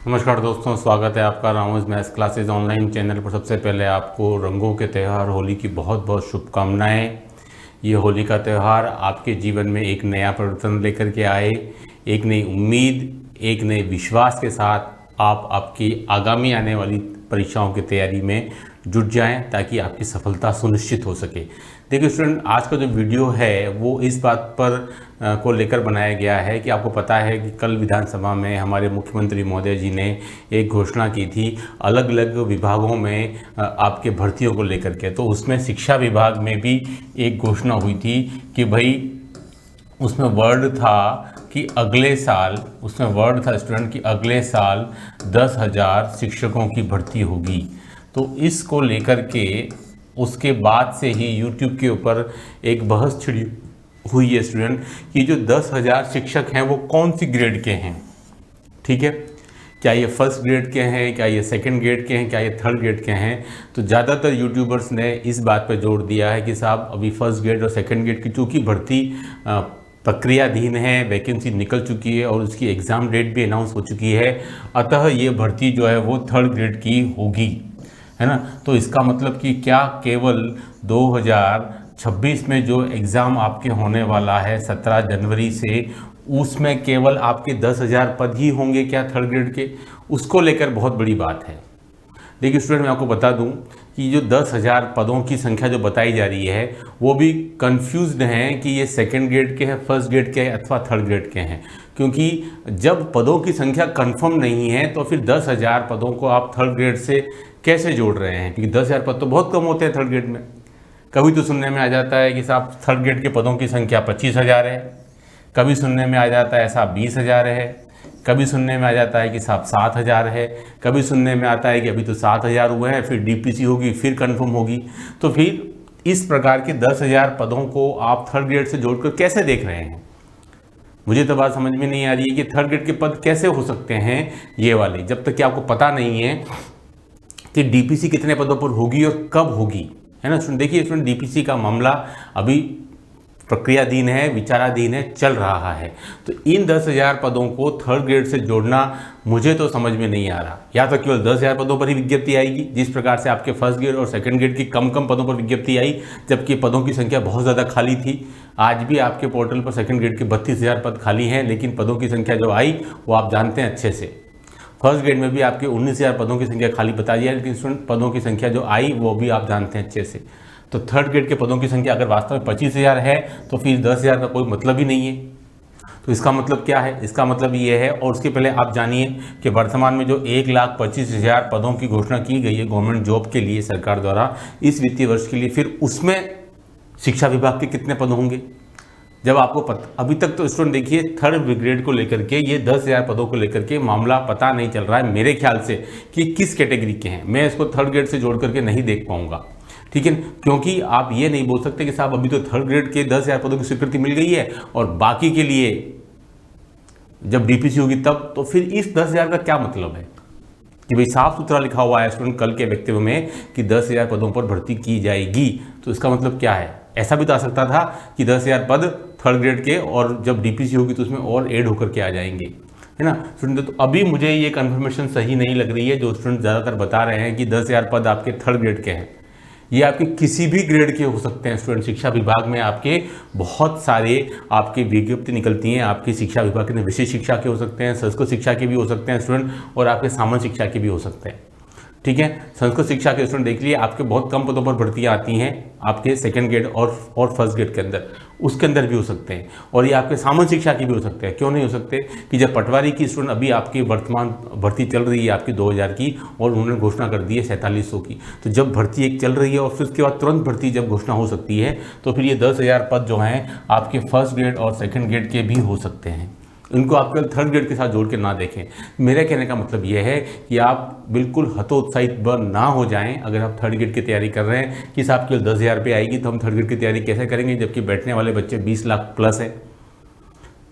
नमस्कार दोस्तों, स्वागत है आपका Ramos maths classes online channel पर। सबसे पहले आपको रंगों के त्यौहार होली की बहुत बहुत शुभकामनाएं। ये होली का त्यौहार आपके जीवन में एक नया परिवर्तन लेकर के आए, एक नई उम्मीद, एक नए विश्वास के साथ आप आपकी आगामी आने वाली परीक्षाओं की तैयारी में जुट जाएं ताकि आपकी सफलता सुनिश्चित हो सके। देखिए स्टूडेंट, आज का जो वीडियो है वो इस बात पर को लेकर बनाया गया है कि आपको पता है कि कल विधानसभा में हमारे मुख्यमंत्री महोदय जी ने एक घोषणा की थी अलग अलग विभागों में आपके भर्तियों को लेकर के। तो उसमें शिक्षा विभाग में भी एक घोषणा हुई थी कि भाई उसमें वर्ड था कि अगले साल, उसमें वर्ड था स्टूडेंट कि अगले साल 10,000 शिक्षकों की भर्ती होगी। तो इसको लेकर के उसके बाद से ही यूट्यूब के ऊपर एक बहस छिड़ी हुई है स्टूडेंट कि जो 10,000 शिक्षक हैं वो कौन सी ग्रेड के हैं। ठीक है, क्या ये फर्स्ट ग्रेड के हैं, क्या ये सेकंड ग्रेड के हैं, क्या ये थर्ड ग्रेड के हैं। तो ज़्यादातर यूट्यूबर्स ने इस बात पर जोर दिया है कि साहब अभी फर्स्ट ग्रेड और सेकंड ग्रेड की चूँकि भर्ती प्रक्रियाधीन है, वैकेंसी निकल चुकी है और उसकी एग्ज़ाम डेट भी अनाउंस हो चुकी है, अतः ये भर्ती जो है वो थर्ड ग्रेड की होगी, है ना। तो इसका मतलब कि क्या केवल 2026 में जो एग्ज़ाम आपके होने वाला है 17 जनवरी से, उसमें केवल आपके 10,000 पद ही होंगे क्या थर्ड ग्रेड के? उसको लेकर बहुत बड़ी बात है। देखिए स्टूडेंट, मैं आपको बता दूं कि जो 10,000 पदों की संख्या जो बताई जा रही है वो भी कंफ्यूज्ड हैं कि ये सेकंड ग्रेड के हैं, फर्स्ट ग्रेड के हैं अथवा थर्ड ग्रेड के हैं। क्योंकि जब पदों की संख्या कंफर्म नहीं है तो फिर 10,000 पदों को आप थर्ड ग्रेड से कैसे जोड़ रहे हैं? क्योंकि 10,000 पद तो बहुत कम होते हैं थर्ड ग्रेड में। कभी तो सुनने में आ जाता है कि साहब थर्ड ग्रेड के पदों की संख्या 25,000 है, कभी सुनने में आ जाता है ऐसा 20,000 है, कभी सुनने में आ जाता है कि साहब 7,000 है, कभी सुनने में आता है कि अभी तो 7,000 हुए हैं, फिर डीपीसी होगी, फिर कंफर्म होगी। तो फिर इस प्रकार के 10,000 पदों को आप थर्ड ग्रेड से जोड़कर कैसे देख रहे हैं? मुझे तो बात समझ में नहीं आ रही है कि थर्ड ग्रेड के पद कैसे हो सकते हैं ये वाले, जब तक कि आपको पता नहीं है कि डीपीसी कितने पदों पर होगी और कब होगी, है ना स्टूडेंट। देखिए स्टूडेंट, डीपीसी का मामला अभी प्रक्रियाधीन है, विचाराधीन है, चल रहा है। तो इन 10,000 पदों को थर्ड ग्रेड से जोड़ना मुझे तो समझ में नहीं आ रहा। या तो केवल 10,000 पदों पर ही विज्ञप्ति आएगी, जिस प्रकार से आपके फर्स्ट ग्रेड और सेकंड ग्रेड की कम कम पदों पर विज्ञप्ति आई, जबकि पदों की संख्या बहुत ज़्यादा खाली थी। आज भी आपके पोर्टल पर सेकंड ग्रेड के 32,000 पद खाली हैं, लेकिन पदों की संख्या जो आई वो आप जानते हैं अच्छे से। फर्स्ट ग्रेड में भी आपके 19,000 पदों की संख्या खाली बताई है, लेकिन स्टूडेंट पदों की संख्या जो आई वो भी आप जानते हैं अच्छे से। तो थर्ड ग्रेड के पदों की संख्या अगर वास्तव में 25,000 है तो फिर 10,000 का कोई मतलब ही नहीं है। तो इसका मतलब क्या है? इसका मतलब ये है, और उसके पहले आप जानिए कि वर्तमान में जो 1,25,000 पदों की घोषणा की गई है गवर्नमेंट जॉब के लिए सरकार द्वारा इस वित्तीय वर्ष के लिए, फिर उसमें शिक्षा विभाग के कितने पद होंगे जब आपको अभी तक तो स्टूडेंट देखिए थर्ड ग्रेड को लेकर के ये 10,000 पदों को लेकर के मामला पता नहीं चल रहा है मेरे ख्याल से कि किस कैटेगरी के हैं। मैं इसको थर्ड ग्रेड से जोड़ करके नहीं देख पाऊंगा, ठीक है, क्योंकि आप ये नहीं बोल सकते कि साहब अभी तो थर्ड ग्रेड के 10,000 पदों की स्वीकृति मिल गई है और बाकी के लिए जब डीपीसी होगी तब। तो फिर इस 10,000 का क्या मतलब है कि भाई साफ सुथरा लिखा हुआ है स्टूडेंट कल के वक्तव्य में कि 10,000 पदों पर भर्ती की जाएगी। तो इसका मतलब क्या है? ऐसा भी तो आ सकता था कि 10,000 पद थर्ड ग्रेड के और जब डीपीसी होगी तो उसमें और ऐड होकर के आ जाएंगे, है ना स्टूडेंट। तो अभी मुझे ये कन्फर्मेशन सही नहीं लग रही है जो स्टूडेंट ज़्यादातर बता रहे हैं कि 10,000 पद आपके थर्ड ग्रेड के हैं। ये आपके किसी भी ग्रेड के हो सकते हैं स्टूडेंट। शिक्षा विभाग में आपके बहुत सारे आपकी विज्ञप्ति निकलती हैं, आपकी शिक्षा विभाग के विशेष शिक्षा के हो सकते हैं, संस्कृत शिक्षा के भी हो सकते हैं स्टूडेंट, और आपके सामान्य शिक्षा के भी हो सकते हैं, ठीक है। संस्कृत शिक्षा के स्टूडेंट देख लिए आपके बहुत कम पदों पर भर्तियां आती हैं आपके सेकंड ग्रेड और फर्स्ट ग्रेड के अंदर, उसके अंदर भी हो सकते हैं, और ये आपके सामान्य शिक्षा की भी हो सकते हैं। क्यों नहीं हो सकते कि जब पटवारी की स्टूडेंट अभी आपकी वर्तमान भर्ती चल रही है आपकी 2,000 की और उन्होंने घोषणा कर दी है 4,700 की। तो जब भर्ती एक चल रही है और फिर उसके बाद तुरंत भर्ती जब घोषणा हो सकती है तो फिर ये 10,000 पद जो हैं आपके फर्स्ट ग्रेड और सेकेंड ग्रेड के भी हो सकते हैं। इनको आप केवल थर्ड ग्रेड के साथ जोड़ के ना देखें। मेरे कहने का मतलब यह है कि आप बिल्कुल हतोत्साहित ना हो जाएं अगर आप थर्ड ग्रेड की तैयारी कर रहे हैं कि साहब केवल 10,000 पे आएगी तो हम थर्ड ग्रेड की तैयारी कैसे करेंगे जबकि बैठने वाले बच्चे 20 लाख प्लस है,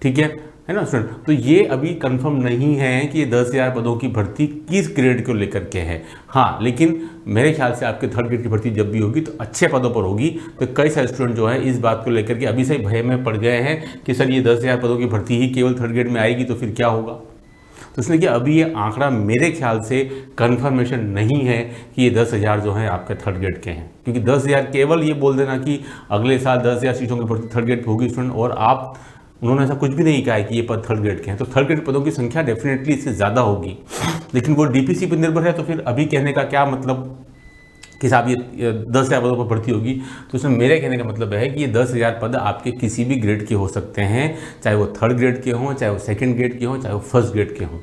ठीक है ना स्टूडेंट। तो ये अभी कंफर्म नहीं है कि ये 10,000 पदों की भर्ती किस ग्रेड को लेकर के है। हाँ, लेकिन मेरे ख्याल से आपके थर्ड ग्रेड की भर्ती जब भी होगी तो अच्छे पदों पर होगी। तो कई सारे स्टूडेंट जो है इस बात को लेकर के अभी से भय में पड़ गए हैं कि सर ये 10,000 पदों की भर्ती ही केवल थर्ड ग्रेड में आएगी तो फिर क्या होगा। तो इसलिए कि अभी ये आंकड़ा मेरे ख्याल से कंफर्मेशन नहीं है कि ये 10,000 जो हैं आपके थर्ड ग्रेड के हैं, क्योंकि 10,000 केवल ये बोल देना कि अगले साल 10,000 सीटों की भर्ती थर्ड ग्रेड होगी स्टूडेंट, और आप उन्होंने ऐसा कुछ भी नहीं कहा है कि ये पद थर्ड ग्रेड के हैं। तो थर्ड ग्रेड पदों की संख्या डेफिनेटली इससे ज़्यादा होगी, लेकिन वो डीपीसी पर निर्भर है। तो फिर अभी कहने का क्या मतलब कि साहब ये 10,000 पदों पर भर्ती होगी, तो उसमें मेरे कहने का मतलब है कि ये 10,000 पद आपके किसी भी ग्रेड के हो सकते हैं, चाहे वो थर्ड ग्रेड के हों, चाहे वो सेकंड ग्रेड के हों, चाहे वो फर्स्ट ग्रेड के हों।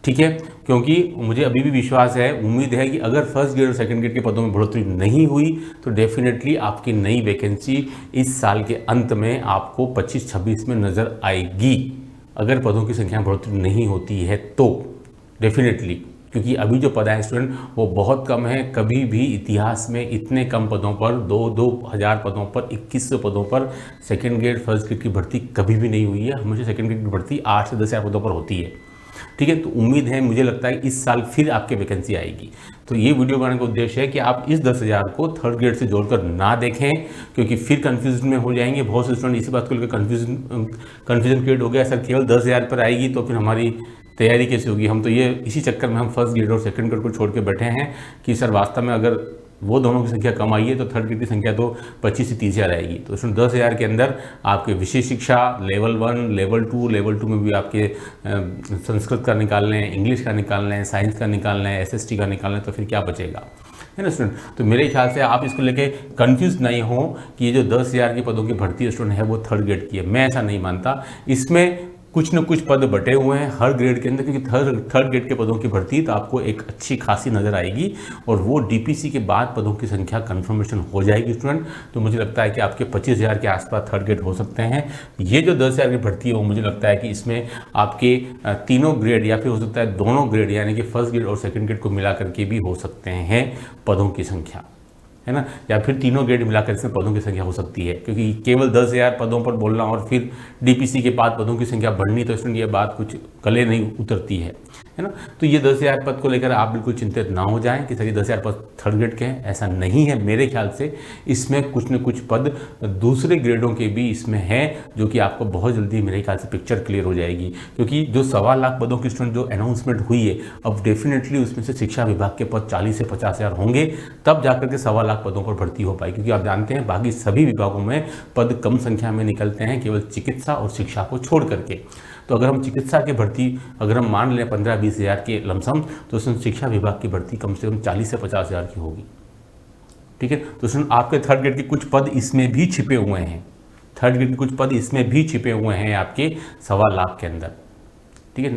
ठीक है, क्योंकि मुझे अभी भी विश्वास है, उम्मीद है कि अगर फर्स्ट ग्रेड और सेकंड ग्रेड के पदों में बढ़ोतरी नहीं हुई तो डेफिनेटली आपकी नई वैकेंसी इस साल के अंत में आपको 25-26 में नज़र आएगी, अगर पदों की संख्या में बढ़ोतरी नहीं होती है तो डेफिनेटली। क्योंकि अभी जो पद है स्टूडेंट वो बहुत कम है, कभी भी इतिहास में इतने कम पदों पर 2,000 पदों पर 2100 पदों पर सेकंड ग्रेड फर्स्ट ग्रेड की भर्ती कभी भी नहीं हुई है। हमेशा सेकंड ग्रेड की भर्ती 8 से 10,000 पदों पर होती है। ठीक है, तो उम्मीद है, मुझे लगता है इस साल फिर आपके वैकेंसी आएगी। तो ये वीडियो बनाने का उद्देश्य है कि आप इस 10,000 को थर्ड ग्रेड से जोड़कर ना देखें, क्योंकि फिर कंफ्यूजन में हो जाएंगे। बहुत से स्टूडेंट इसी बात को लेकर कन्फ्यूजन क्रिएट हो गया, सर केवल 10,000 पर आएगी तो फिर हमारी तैयारी कैसे होगी। हम तो ये इसी चक्कर में हम फर्स्ट ग्रेड और सेकंड ग्रेड को छोड़ के बैठे हैं कि सर वास्तव में अगर वो दोनों की संख्या कम आई है तो थर्ड ग्रेड की संख्या तो 25 से 30,000 आएगी। तो इसमें 10,000 के अंदर आपके विशेष शिक्षा लेवल 1, लेवल 2 में भी आपके संस्कृत का निकाल लें, इंग्लिश का निकाल लें, साइंस का निकाल लें, SST का निकाल लें, तो फिर क्या बचेगा, है ना स्टूडेंट। तो मेरे ख्याल से आप इसको लेके कंफ्यूज नहीं हो कि ये जो 10,000 के पदों की भर्ती स्टूडेंट है वो थर्ड ग्रेड की है। मैं ऐसा नहीं मानता, इसमें कुछ न कुछ पद बटे हुए हैं हर ग्रेड के अंदर, क्योंकि थर्ड ग्रेड के पदों की भर्ती तो आपको एक अच्छी खासी नज़र आएगी, और वो डीपीसी के बाद पदों की संख्या कंफर्मेशन हो जाएगी स्टूडेंट। तो मुझे लगता है कि आपके 25,000 के आसपास थर्ड ग्रेड हो सकते हैं। ये जो 10,000 की भर्ती है वो मुझे लगता है कि इसमें आपके तीनों ग्रेड या फिर हो सकता है दोनों ग्रेड, यानी कि फर्स्ट ग्रेड और सेकेंड ग्रेड को मिला करके भी हो सकते हैं पदों की संख्या, है ना, या फिर तीनों ग्रेड मिलाकर इसमें पदों की संख्या हो सकती है। क्योंकि केवल 10,000 पदों पर बोलना और फिर डीपीसी के बाद पदों की संख्या बढ़नी, तो इसमें ये बात कुछ गले नहीं उतरती है ना। तो ये 10,000 पद को लेकर आप बिल्कुल चिंतित ना हो जाएं कि सर ये 10,000 पद थर्ड ग्रेड के हैं, ऐसा नहीं है। मेरे ख्याल से इसमें कुछ न कुछ पद दूसरे ग्रेडों के भी इसमें हैं, जो कि आपको बहुत जल्दी मेरे ख्याल से पिक्चर क्लियर हो जाएगी। क्योंकि जो 1.25 लाख पदों की स्टूडेंट जो अनाउंसमेंट हुई है, अब डेफिनेटली उसमें से शिक्षा विभाग के पद 40 से 50,000 होंगे, तब जाकर के 1.25 लाख पदों पर भर्ती हो पाई। क्योंकि आप जानते हैं बाकी सभी विभागों में पद कम संख्या में निकलते हैं, केवल चिकित्सा और शिक्षा को छोड़ करके। तो अगर हम चिकित्सा की भर्ती अगर हम मान लें 15-20 हज़ार के लमसम, तो उसमें शिक्षा विभाग की भर्ती कम से कम 40 से 50,000 की होगी। ठीक है, तो उसमें आपके थर्ड ग्रेड के कुछ पद इसमें भी छिपे हुए हैं, थर्ड ग्रेड के कुछ पद इसमें भी छिपे हुए हैं आपके 1.25 लाख के अंदर। ठीक है,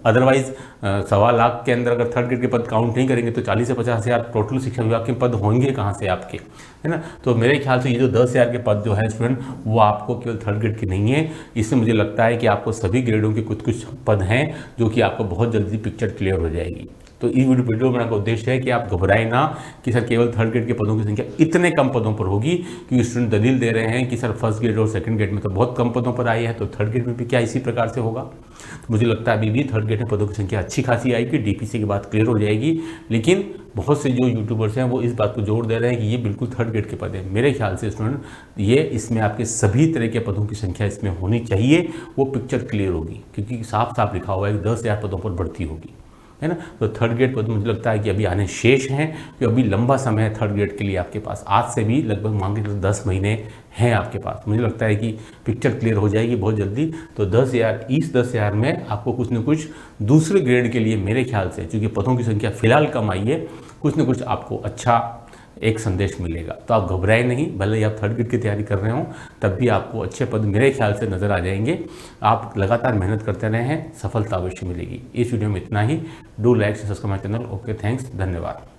अदरवाइज 1.25 लाख के अंदर अगर थर्ड ग्रेड के पद काउंट नहीं करेंगे तो 40 से 50,000 टोटल शिक्षा विभाग के पद होंगे कहाँ से आपके, है ना। तो मेरे ख्याल से ये जो 10,000 के पद जो है स्टूडेंट, वो आपको केवल थर्ड ग्रेड की नहीं है। इससे मुझे लगता है कि आपको सभी ग्रेडों के कुछ कुछ पद हैं जो कि आपको बहुत जल्दी पिक्चर क्लियर हो जाएगी। तो इस वीडियो बनाने का उद्देश्य है कि आप घबराएं ना कि सर केवल थर्ड ग्रेड के पदों की संख्या इतने कम पदों पर होगी, क्योंकि स्टूडेंट दलील दे रहे हैं कि सर फर्स्ट ग्रेड और सेकंड ग्रेड में तो बहुत कम पदों पर आई है, तो थर्ड ग्रेड में भी क्या इसी प्रकार से होगा। तो मुझे लगता है अभी भी थर्ड ग्रेड में पदों की संख्या अच्छी खासी आएगी, डीपीसी की बात क्लियर हो जाएगी। लेकिन बहुत से जो यूट्यूबर्स हैं वो इस बात को जोर दे रहे हैं कि ये बिल्कुल थर्ड ग्रेड के पद हैं। मेरे ख्याल से स्टूडेंट ये इसमें आपके सभी तरह के पदों की संख्या इसमें होनी चाहिए, वो पिक्चर क्लियर होगी, क्योंकि साफ साफ लिखा हुआ है कि 10,000 पदों पर भर्ती होगी, है ना। तो थर्ड ग्रेड पद मुझे लगता है कि अभी आने शेष हैं, कि अभी लंबा समय है थर्ड ग्रेड के लिए आपके पास, आज से भी लगभग मान के 10 महीने हैं आपके पास। मुझे लगता है कि पिक्चर क्लियर हो जाएगी बहुत जल्दी। तो 10,000 इस 10,000 में आपको कुछ न कुछ दूसरे ग्रेड के लिए मेरे ख्याल से, क्योंकि पदों की संख्या फिलहाल कम आई है, कुछ न कुछ आपको अच्छा एक संदेश मिलेगा। तो आप घबराए नहीं, भले ही आप थर्ड ग्रेड की तैयारी कर रहे हो, तब भी आपको अच्छे पद मेरे ख्याल से नज़र आ जाएंगे। आप लगातार मेहनत करते रहे हैं, सफलता अवश्य मिलेगी। इस वीडियो में इतना ही। Do like subscribe my channel. Okay, thanks, धन्यवाद।